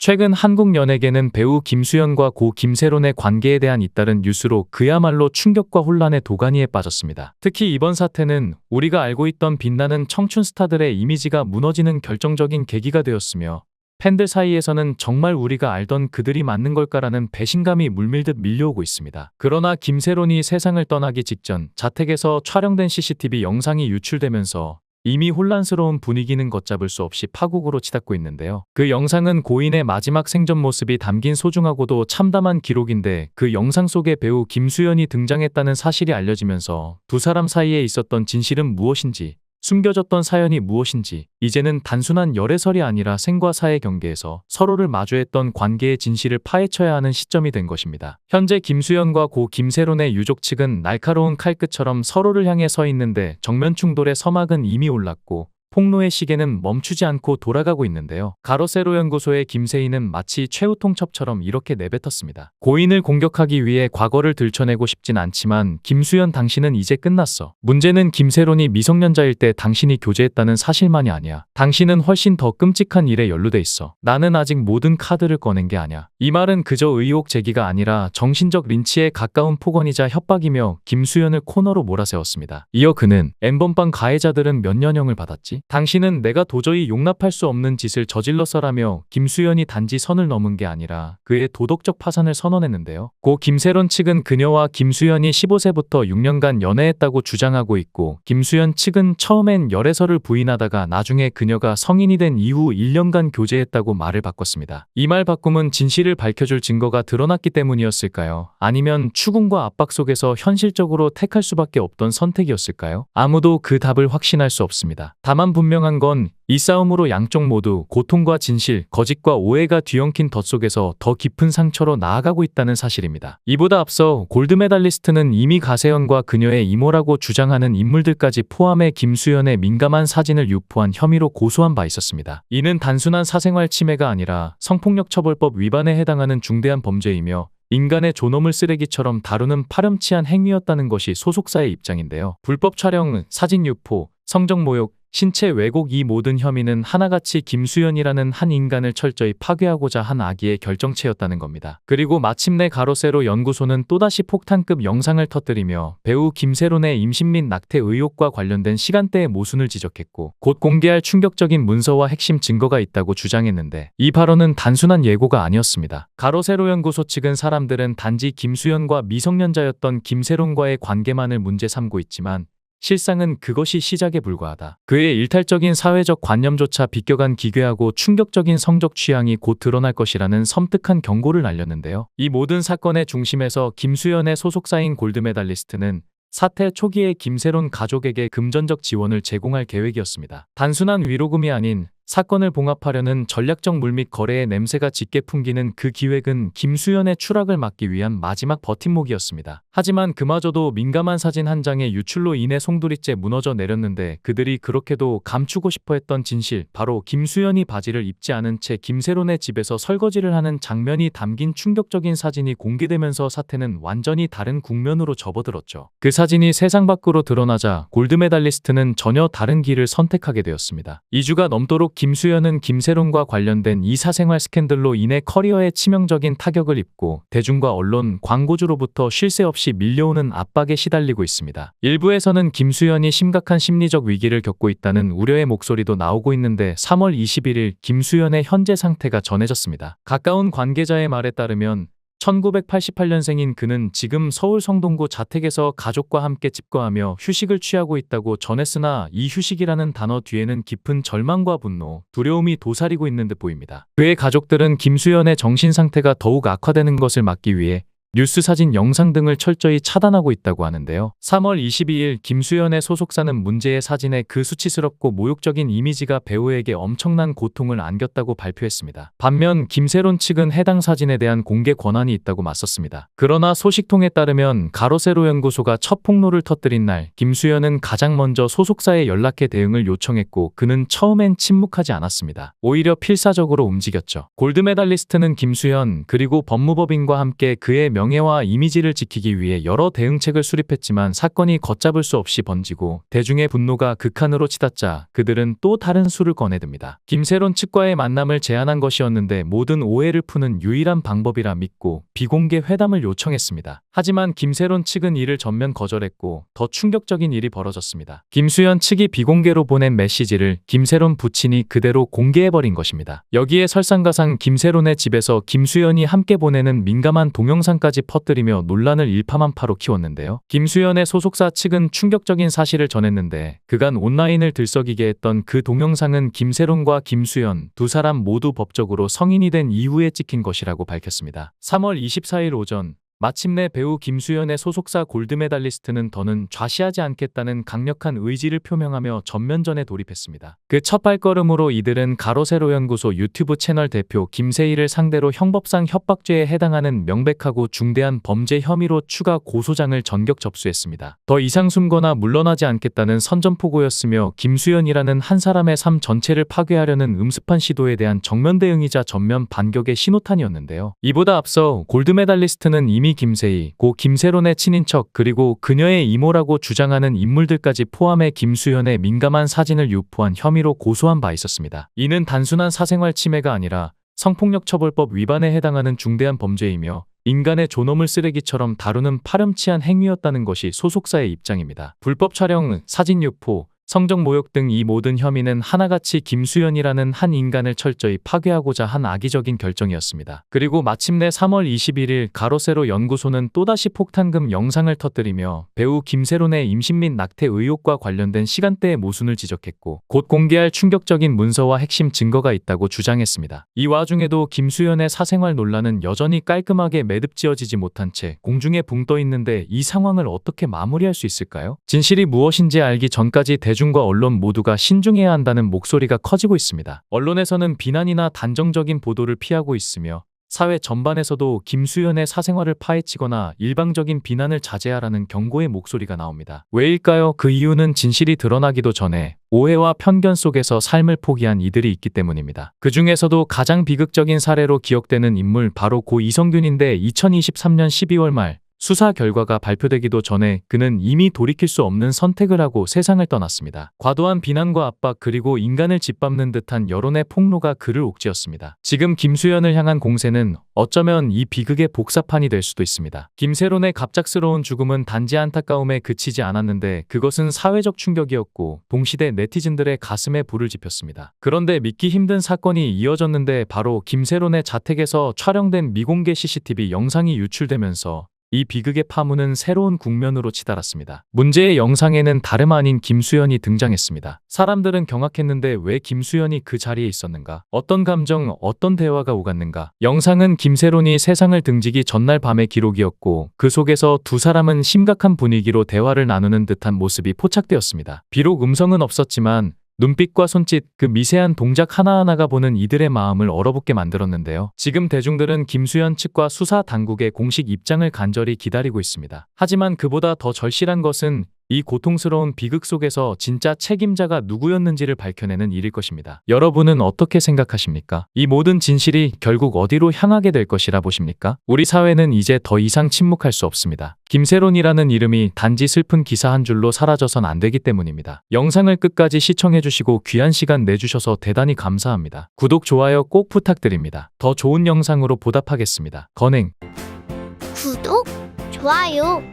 최근 한국 연예계는 배우 김수현과 고 김세론의 관계에 대한 잇따른 뉴스로 그야말로 충격과 혼란의 도가니에 빠졌습니다. 특히 이번 사태는 우리가 알고 있던 빛나는 청춘 스타들의 이미지가 무너지는 결정적인 계기가 되었으며, 팬들 사이에서는 정말 우리가 알던 그들이 맞는 걸까라는 배신감이 물밀듯 밀려오고 있습니다. 그러나 김세론이 세상을 떠나기 직전 자택에서 촬영된 CCTV 영상이 유출되면서 이미 혼란스러운 분위기는 걷잡을 수 없이 파국으로 치닫고 있는데요. 그 영상은 고인의 마지막 생전 모습이 담긴 소중하고도 참담한 기록인데, 그 영상 속에 배우 김수현이 등장했다는 사실이 알려지면서 두 사람 사이에 있었던 진실은 무엇인지, 숨겨졌던 사연이 무엇인지, 이제는 단순한 열애설이 아니라 생과 사의 경계에서 서로를 마주했던 관계의 진실을 파헤쳐야 하는 시점이 된 것입니다. 현재 김수현과 고 김세론의 유족 측은 날카로운 칼끝처럼 서로를 향해 서 있는데, 정면 충돌의 서막은 이미 올랐고 폭로의 시계는 멈추지 않고 돌아가고 있는데요. 가로세로 연구소의 김세희는 마치 최후통첩처럼 이렇게 내뱉었습니다. 고인을 공격하기 위해 과거를 들춰내고 싶진 않지만 김수현, 당신은 이제 끝났어. 문제는 김세론이 미성년자일 때 당신이 교제했다는 사실만이 아니야. 당신은 훨씬 더 끔찍한 일에 연루돼 있어. 나는 아직 모든 카드를 꺼낸 게 아니야. 이 말은 그저 의혹 제기가 아니라 정신적 린치에 가까운 폭언이자 협박이며 김수현을 코너로 몰아세웠습니다. 이어 그는 N번방 가해자들은 몇 년형을 받았지? 당신은 내가 도저히 용납할 수 없는 짓을 저질렀어라며 김수현이 단지 선을 넘은 게 아니라 그의 도덕적 파산을 선언했는데요. 고 김세론 측은 그녀와 김수현이 15세부터 6년간 연애했다고 주장하고 있고, 김수현 측은 처음엔 열애설을 부인하다가 나중에 그녀가 성인이 된 이후 1년간 교제했다고 말을 바꿨습니다. 이 말 바꿈은 진실을 밝혀줄 증거가 드러났기 때문이었을까요? 아니면 추궁과 압박 속에서 현실적으로 택할 수밖에 없던 선택이었을까요? 아무도 그 답을 확신할 수 없습니다. 다만 분명한 건 이 싸움으로 양쪽 모두 고통과 진실, 거짓과 오해가 뒤엉킨 덫 속에서 더 깊은 상처로 나아가고 있다는 사실입니다. 이보다 앞서 골드메달리스트는 이미 가세현과 그녀의 이모라고 주장하는 인물들까지 포함해 김수현의 민감한 사진을 유포한 혐의로 고소한 바 있었습니다. 이는 단순한 사생활 침해가 아니라 성폭력처벌법 위반에 해당하는 중대한 범죄이며, 인간의 존엄을 쓰레기처럼 다루는 파렴치한 행위였다는 것이 소속사의 입장인데요. 불법 촬영, 사진 유포, 성적 모욕, 신체 왜곡, 이 모든 혐의는 하나같이 김수현이라는 한 인간을 철저히 파괴하고자 한 악의의 결정체였다는 겁니다. 그리고 마침내 가로세로 연구소는 또다시 폭탄급 영상을 터뜨리며 배우 김세론의 임신 및 낙태 의혹과 관련된 시간대의 모순을 지적했고, 곧 공개할 충격적인 문서와 핵심 증거가 있다고 주장했는데, 이 발언은 단순한 예고가 아니었습니다. 가로세로 연구소 측은 사람들은 단지 김수현과 미성년자였던 김세론과의 관계만을 문제 삼고 있지만, 실상은 그것이 시작에 불과하다. 그의 일탈적인 사회적 관념조차 비껴간 기괴하고 충격적인 성적 취향이 곧 드러날 것이라는 섬뜩한 경고를 날렸는데요. 이 모든 사건의 중심에서 김수현의 소속사인 골드메달리스트는 사태 초기에 김세론 가족에게 금전적 지원을 제공할 계획이었습니다. 단순한 위로금이 아닌 사건을 봉합하려는 전략적 물밑 거래의 냄새가 짙게 풍기는 그 기획은 김수현의 추락을 막기 위한 마지막 버팀목이었습니다. 하지만 그마저도 민감한 사진 한 장의 유출로 인해 송두리째 무너져 내렸는데, 그들이 그렇게도 감추고 싶어 했던 진실, 바로 김수현이 바지를 입지 않은 채 김세론의 집에서 설거지를 하는 장면이 담긴 충격적인 사진이 공개되면서 사태는 완전히 다른 국면으로 접어들었죠. 그 사진이 세상 밖으로 드러나자 골드메달리스트는 전혀 다른 길을 선택하게 되었습니다. 2주가 넘도록 김수현은 김세론과 관련된 이 사생활 스캔들로 인해 커리어에 치명적인 타격을 입고 대중과 언론, 광고주로부터 쉴 새 없이 밀려오는 압박에 시달리고 있습니다. 일부에서는 김수현이 심각한 심리적 위기를 겪고 있다는 우려의 목소리도 나오고 있는데, 3월 21일 김수현의 현재 상태가 전해졌습니다. 가까운 관계자의 말에 따르면 1988년생인 그는 지금 서울 성동구 자택에서 가족과 함께 집거하며 휴식을 취하고 있다고 전했으나, 이 휴식이라는 단어 뒤에는 깊은 절망과 분노, 두려움이 도사리고 있는 듯 보입니다. 그의 가족들은 김수현의 정신 상태가 더욱 악화되는 것을 막기 위해 뉴스, 사진, 영상 등을 철저히 차단하고 있다고 하는데요. 3월 22일 김수현의 소속사는 문제의 사진의 그 수치스럽고 모욕적인 이미지가 배우에게 엄청난 고통을 안겼다고 발표했습니다. 반면 김세론 측은 해당 사진에 대한 공개 권한이 있다고 맞섰습니다. 그러나 소식통에 따르면 가로세로 연구소가 첫 폭로를 터뜨린 날, 김수현은 가장 먼저 소속사에 연락해 대응을 요청했고, 그는 처음엔 침묵하지 않았습니다. 오히려 필사적으로 움직였죠. 골드메달리스트는 김수현 그리고 법무법인과 함께 그의 명예와 이미지를 지키기 위해 여러 대응책을 수립했지만 사건이 걷잡을 수 없이 번지고 대중의 분노가 극한으로 치닫자 그들은 또 다른 수를 꺼내듭니다. 김세론 측과의 만남을 제안한 것이었는데 모든 오해를 푸는 유일한 방법이라 믿고 비공개 회담을 요청했습니다. 하지만 김세론 측은 이를 전면 거절했고 더 충격적인 일이 벌어졌습니다. 김수현 측이 비공개로 보낸 메시지를 김세론 부친이 그대로 공개해버린 것입니다. 여기에 설상가상 김세론의 집에서 김수현이 함께 보내는 민감한 동영상까지 퍼뜨리며 논란을 일파만파로 키웠는데요. 김수현의 소속사 측은 충격적인 사실을 전했는데 그간 온라인을 들썩이게 했던 그 동영상은 김세론과 김수현 두 사람 모두 법적으로 성인이 된 이후에 찍힌 것이라고 밝혔습니다. 3월 24일 오전 마침내 배우 김수현의 소속사 골드메달리스트는 더는 좌시하지 않겠다는 강력한 의지를 표명하며 전면전에 돌입했습니다. 그 첫 발걸음으로 이들은 가로세로 연구소 유튜브 채널 대표 김세희를 상대로 형법상 협박죄에 해당하는 명백하고 중대한 범죄 혐의로 추가 고소장을 전격 접수했습니다. 더 이상 숨거나 물러나지 않겠다는 선전포고였으며 김수현이라는 한 사람의 삶 전체를 파괴하려는 음습한 시도에 대한 정면 대응이자 전면 반격의 신호탄이었는데요. 이보다 앞서 골드메달리스트는 이미 김세희, 고 김세론의 친인척 그리고 그녀의 이모라고 주장하는 인물들까지 포함해 김수현의 민감한 사진을 유포한 혐의로 고소한 바 있었습니다. 이는 단순한 사생활 침해가 아니라 성폭력처벌법 위반에 해당하는 중대한 범죄이며 인간의 존엄을 쓰레기처럼 다루는 파렴치한 행위였다는 것이 소속사의 입장입니다. 불법 촬영, 사진 유포, 성적 모욕 등 이 모든 혐의는 하나같이 김수현이라는 한 인간을 철저히 파괴하고자 한 악의적인 결정이었습니다. 그리고 마침내 3월 21일 가로세로 연구소는 또다시 폭탄금 영상을 터뜨리며 배우 김세론의 임신 및 낙태 의혹과 관련된 시간대의 모순을 지적했고 곧 공개할 충격적인 문서와 핵심 증거가 있다고 주장했습니다. 이 와중에도 김수현의 사생활 논란은 여전히 깔끔하게 매듭지어지지 못한 채 공중에 붕 떠 있는데 이 상황을 어떻게 마무리할 수 있을까요? 진실이 무엇인지 알기 전까지 대중과 언론 모두가 신중해야 한다는 목소리가 커지고 있습니다. 언론에서는 비난이나 단정적인 보도를 피하고 있으며 사회 전반에서도 김수현의 사생활을 파헤치거나 일방적인 비난을 자제하라는 경고의 목소리가 나옵니다. 왜일까요? 그 이유는 진실이 드러나기도 전에 오해와 편견 속에서 삶을 포기한 이들이 있기 때문입니다. 그 중에서도 가장 비극적인 사례로 기억되는 인물 바로 고 이성균인데 2023년 12월 말 수사 결과가 발표되기도 전에 그는 이미 돌이킬 수 없는 선택을 하고 세상을 떠났습니다. 과도한 비난과 압박 그리고 인간을 짓밟는 듯한 여론의 폭로가 그를 옥죄었습니다. 지금 김수현을 향한 공세는 어쩌면 이 비극의 복사판이 될 수도 있습니다. 김세론의 갑작스러운 죽음은 단지 안타까움에 그치지 않았는데 그것은 사회적 충격이었고 동시대 네티즌들의 가슴에 불을 지폈습니다. 그런데 믿기 힘든 사건이 이어졌는데 바로 김세론의 자택에서 촬영된 미공개 CCTV 영상이 유출되면서 이 비극의 파문은 새로운 국면으로 치달았습니다. 문제의 영상에는 다름 아닌 김수현이 등장했습니다. 사람들은 경악했는데 왜 김수현이 그 자리에 있었는가? 어떤 감정, 어떤 대화가 오갔는가? 영상은 김세론이 세상을 등지기 전날 밤의 기록이었고 그 속에서 두 사람은 심각한 분위기로 대화를 나누는 듯한 모습이 포착되었습니다. 비록 음성은 없었지만 눈빛과 손짓, 그 미세한 동작 하나하나가 보는 이들의 마음을 얼어붙게 만들었는데요. 지금 대중들은 김수현 측과 수사 당국의 공식 입장을 간절히 기다리고 있습니다. 하지만 그보다 더 절실한 것은 이 고통스러운 비극 속에서 진짜 책임자가 누구였는지를 밝혀내는 일일 것입니다. 여러분은 어떻게 생각하십니까? 이 모든 진실이 결국 어디로 향하게 될 것이라 보십니까? 우리 사회는 이제 더 이상 침묵할 수 없습니다. 김세론이라는 이름이 단지 슬픈 기사 한 줄로 사라져선 안 되기 때문입니다. 영상을 끝까지 시청해주시고 귀한 시간 내주셔서 대단히 감사합니다. 구독, 좋아요 꼭 부탁드립니다. 더 좋은 영상으로 보답하겠습니다. 건행. 구독, 좋아요